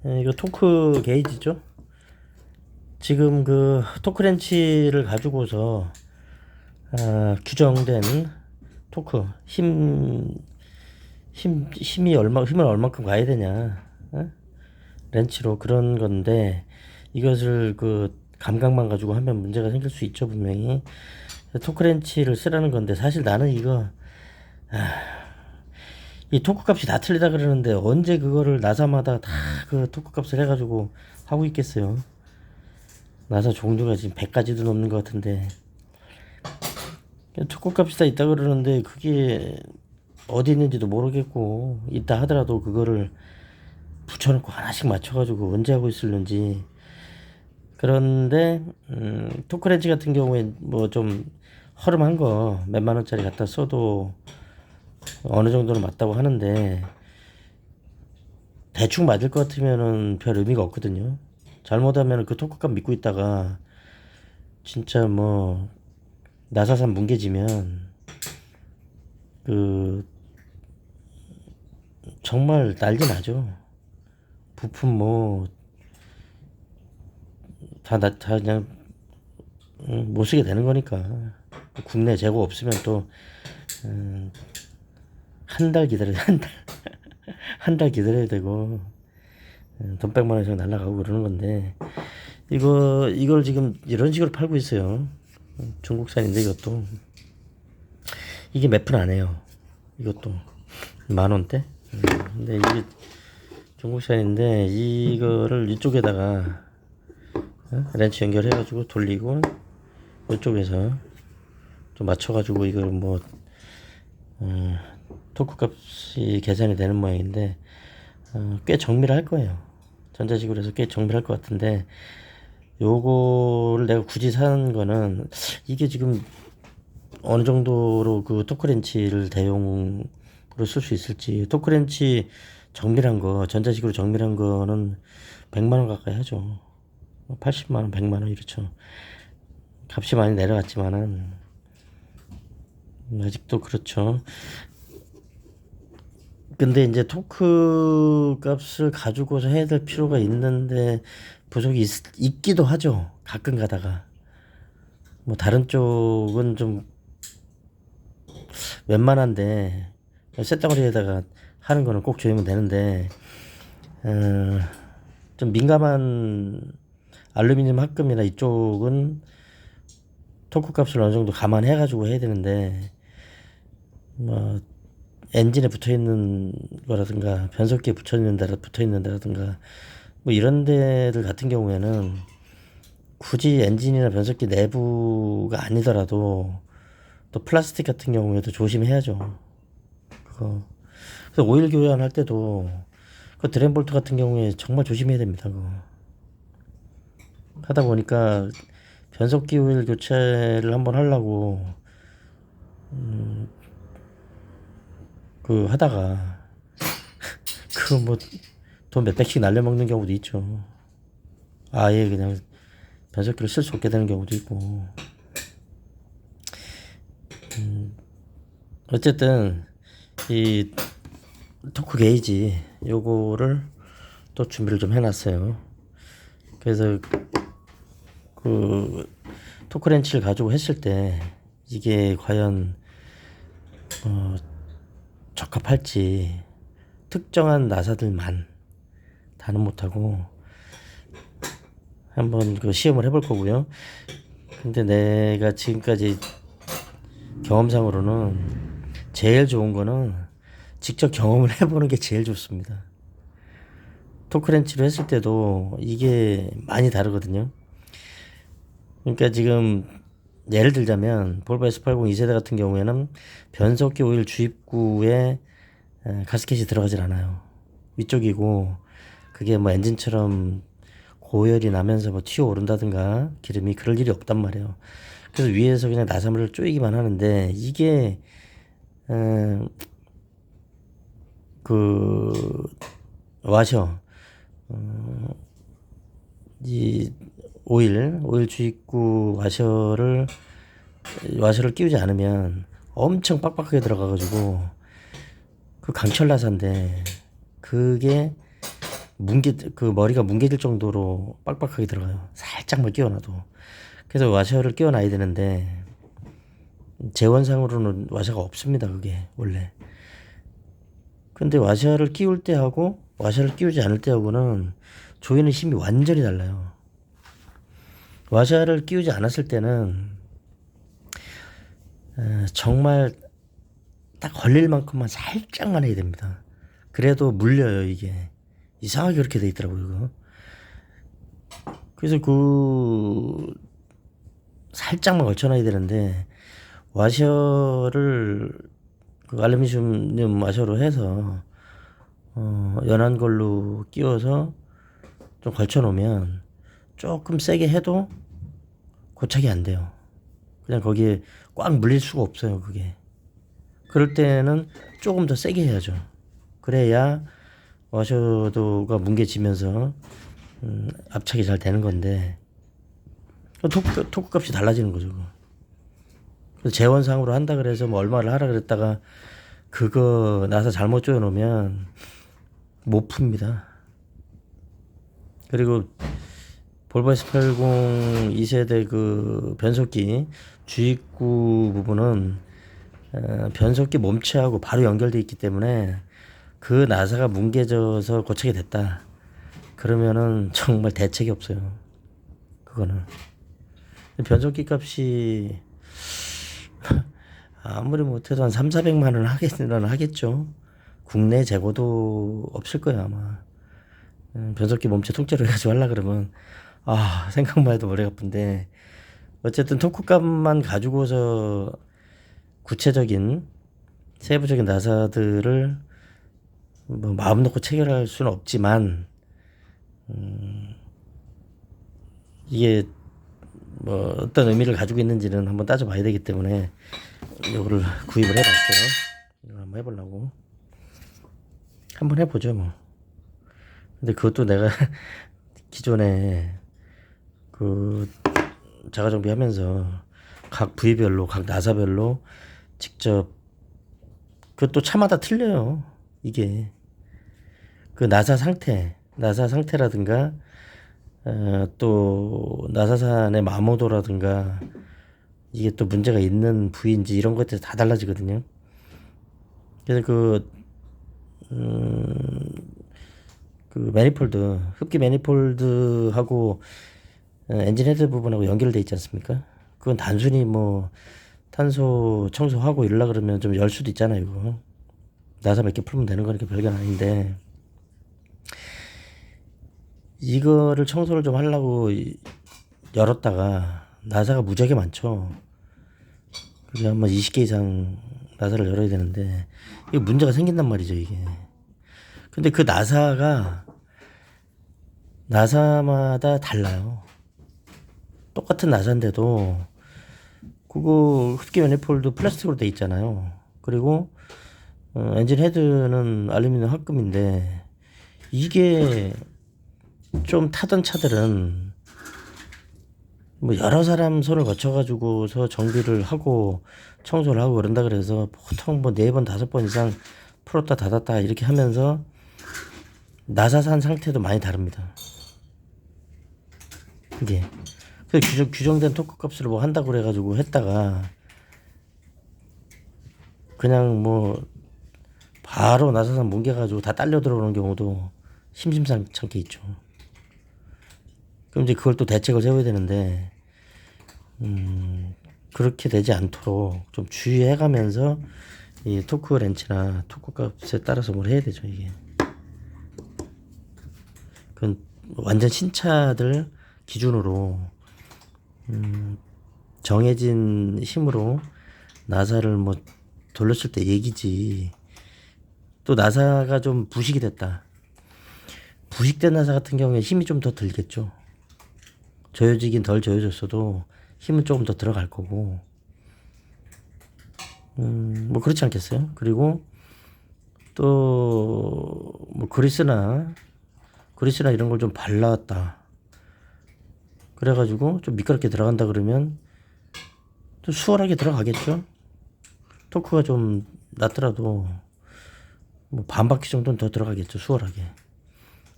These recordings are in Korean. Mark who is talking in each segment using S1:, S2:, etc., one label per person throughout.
S1: 이거 토크 게이지죠. 지금 그 토크렌치를 가지고서 규정된 토크 힘을 얼마큼 가야 되냐, 렌치로 그런 건데, 이것을 그 감각만 가지고 하면 문제가 생길 수 있죠, 분명히. 토크렌치를 쓰라는 건데, 사실 나는 이거 이 토크 값이 다 틀리다 그러는데, 언제 그거를 나사마다 다 그 토크 값을 해가지고 하고 있겠어요. 나사 종류가 지금 100가지도 넘는 것 같은데, 토크 값이 다 있다 그러는데 그게 어디 있는지도 모르겠고, 있다 하더라도 그거를 붙여놓고 하나씩 맞춰가지고 언제 하고 있을는지. 그런데 토크렌치 같은 경우에 뭐 좀 허름한 거 몇만 원짜리 갖다 써도 어느 정도는 맞다고 하는데, 대충 맞을 것 같으면은 별 의미가 없거든요. 잘못하면 그 토크값 믿고 있다가 진짜 뭐 나사산 뭉개지면 그 정말 난리 나죠. 부품 뭐 다 그냥 못 쓰게 되는 거니까. 국내 재고 없으면 또 한 달 기다려, 한 달 기다려야 되고, 돈 100만 원 이상 날라가고 그러는 건데, 이걸 지금 이런 식으로 팔고 있어요. 중국산인데 이것도 이게 몇 푼 안 해요. 이것도 10,000원대. 근데 이게 중국산인데, 이거를 이쪽에다가 렌치 연결해가지고 돌리고, 이쪽에서 좀 맞춰가지고 이걸 뭐 토크 값이 계산이 되는 모양인데, 꽤 정밀할 거예요. 전자식으로 해서 꽤 정밀할 것 같은데, 요거를 내가 굳이 사는 거는, 이게 지금 어느 정도로 그 토크렌치를 대용으로 쓸 수 있을지. 토크렌치 정밀한 거, 전자식으로 정밀한 거는 100만 원 가까이 하죠. 80만 원, 100만 원 이렇죠. 값이 많이 내려갔지만은 아직도 그렇죠. 근데 이제 토크 값을 가지고서 해야 될 필요가 있는데 부족이 있기도 하죠. 가끔 가다가. 뭐 다른 쪽은 좀 웬만한데, 쇳덩어리에다가 하는 거는 꼭 조이면 되는데, 좀 민감한 알루미늄 합금이나 이쪽은 토크 값을 어느 정도 감안해가지고 해야 되는데, 뭐 엔진에 붙어 있는 거라든가 변속기에 붙어 있는 데라든가 뭐 이런 데들 같은 경우에는 굳이 엔진이나 변속기 내부가 아니더라도 또 플라스틱 같은 경우에도 조심해야죠. 그거. 그래서 오일 교환할 때도 그 드램볼트 같은 경우에 정말 조심해야 됩니다. 그거. 하다 보니까 변속기 오일 교체를 한번 하려고 그 하다가 그 뭐 돈 몇백씩 날려먹는 경우도 있죠. 아예 그냥 변속기를 쓸 수 없게 되는 경우도 있고. 어쨌든 이 토크 게이지 요거를 또 준비를 좀 해놨어요. 그래서 그 토크렌치를 가지고 했을 때 이게 과연 적합할지, 특정한 나사들만 다는 못하고 한번 그 시험을 해볼 거고요. 근데 내가 지금까지 경험상으로는 제일 좋은 거는 직접 경험을 해보는 게 제일 좋습니다. 토크렌치로 했을 때도 이게 많이 다르거든요. 그러니까 지금 예를 들자면 볼보 S80 2세대 같은 경우에는 변속기 오일 주입구에 가스켓이 들어가질 않아요. 위쪽이고, 그게 뭐 엔진처럼 고열이 나면서 뭐 튀어오른다든가 기름이 그럴 일이 없단 말이에요. 그래서 위에서 그냥 나사물을 쪼이기만 하는데, 이게 그 와셔, 이 오일 주입구 와셔를 끼우지 않으면 엄청 빡빡하게 들어가가지고, 그 강철 나사인데 그게 그 머리가 뭉개질 정도로 빡빡하게 들어가요. 살짝만 끼워놔도. 그래서 와셔를 끼워놔야 되는데 재원상으로는 와셔가 없습니다. 그게 원래. 근데 와셔를 끼울 때 하고 와셔를 끼우지 않을 때 하고는 조이는 힘이 완전히 달라요. 와셔를 끼우지 않았을 때는 정말 딱 걸릴 만큼만 살짝만 해야 됩니다. 그래도 물려요 이게. 이상하게 그렇게 돼 있더라고요 그거. 그래서 살짝만 걸쳐놔야 되는데 와셔를 그 알루미늄 와셔로 해서 연한 걸로 끼워서 좀 걸쳐 놓으면 조금 세게 해도 고착이 안 돼요. 그냥 거기에 꽉 물릴 수가 없어요 그게. 그럴 때는 조금 더 세게 해야죠. 그래야 와셔도가 뭉개지면서 압착이 잘 되는 건데 토크 값이 달라지는 거죠. 그래서 재원상으로 한다 그래서 뭐 얼마를 하라 그랬다가 그거 나사 잘못 조여 놓으면 못 풉니다. 그리고 볼보 S80 2세대 그 변속기 주입구 부분은 변속기 몸체하고 바로 연결되어 있기 때문에 그 나사가 뭉개져서 고착이 됐다 그러면은 정말 대책이 없어요. 그거는 변속기 값이 아무리 못해도 한 3,400만 원 하겠죠. 국내 재고도 없을 거야 아마. 변속기 몸체 통째로 해가지고 하려 그러면 생각만 해도 머리가 아픈데 어쨌든 토크 값만 가지고서 구체적인 세부적인 나사들을 뭐 마음 놓고 체결할 수는 없지만 이게 뭐 어떤 의미를 가지고 있는지는 한번 따져봐야 되기 때문에 이거를 구입을 해봤어요. 이걸 한번 해보려고. 한번 해보죠 뭐. 근데 그것도 내가 기존에 그 자가 정비하면서 각 부위별로 각 나사별로 직접 그것도 차마다 틀려요. 이게 그 나사 상태라든가 또 나사산의 마모도라든가 이게 또 문제가 있는 부위인지 이런 것들이 다 달라지거든요. 그래서 그 매니폴드 흡기 매니폴드하고 엔진 헤드 부분하고 연결돼 있지 않습니까? 그건 단순히 뭐 탄소 청소하고 이러려 그러면 좀 열 수도 있잖아요. 이거 나사 몇 개 풀면 되는 거니까 별건 아닌데 이거를 청소를 좀 하려고 열었다가 나사가 무지하게 많죠. 그게 아마 20개 이상 나사를 열어야 되는데 이게 문제가 생긴단 말이죠 이게. 근데 그 나사마다 달라요. 똑같은 나사인데도 그거 흡기 매니폴드 플라스틱으로 돼 있잖아요. 그리고 엔진 헤드는 알루미늄 합금인데 이게 좀 타던 차들은 뭐 여러 사람 손을 거쳐가지고서 정비를 하고 청소를 하고 그런다 그래서 보통 뭐 4번 5번 이상 풀었다 닫았다 이렇게 하면서 나사산 상태도 많이 다릅니다. 이게 그 규정된 토크 값으로 뭐 한다고 그래가지고 했다가 그냥 뭐 바로 나사산 뭉개가지고 다 딸려 들어오는 경우도 심심찮게 있죠. 그럼 이제 그걸 또 대책을 세워야 되는데 그렇게 되지 않도록 좀 주의해가면서 이 토크 렌치나 토크 값에 따라서 뭘 해야 되죠 이게. 그건 완전 신차들 기준으로 정해진 힘으로 나사를 뭐 돌렸을 때 얘기지. 또 나사가 좀 부식이 됐다. 부식된 나사 같은 경우에 힘이 좀 더 들겠죠. 조여지긴 덜 조여졌어도 힘은 조금 더 들어갈 거고. 뭐 그렇지 않겠어요? 그리고 또 뭐 그리스나 이런 걸 좀 발랐다. 그래가지고 좀 미끄럽게 들어간다 그러면 좀 수월하게 들어가겠죠. 토크가 좀 낮더라도 뭐 반 바퀴 정도는 더 들어가겠죠. 수월하게.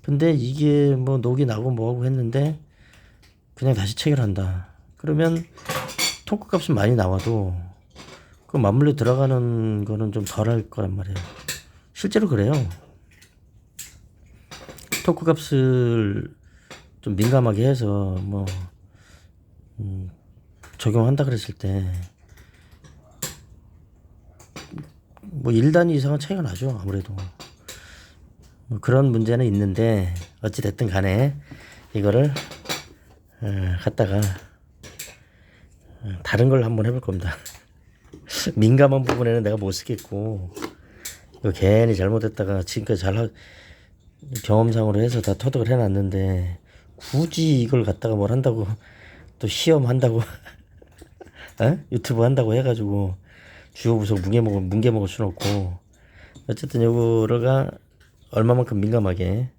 S1: 근데 이게 뭐 녹이 나고 뭐하고 했는데 그냥 다시 체결한다. 그러면 토크 값은 많이 나와도 그 맞물려 들어가는 거는 좀 덜 할 거란 말이에요. 실제로 그래요. 토크 값을 좀 민감하게 해서 뭐 적용한다 그랬을 때 뭐 1단위 이상은 차이가 나죠. 아무래도 뭐 그런 문제는 있는데 어찌 됐든 간에 이거를 갖다가 다른 걸 한번 해볼 겁니다. 민감한 부분에는 내가 못 쓰겠고 이거 괜히 잘못했다가 지금까지 경험상으로 해서 다 터득을 해놨는데 굳이 이걸 갖다가 뭘 한다고 또 시험 한다고 유튜브 한다고 해가지고 주요 부속 뭉개 먹을 수는 없고 어쨌든 요거가 얼마만큼 민감하게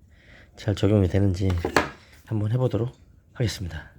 S1: 잘 적용이 되는지 한번 해보도록 하겠습니다.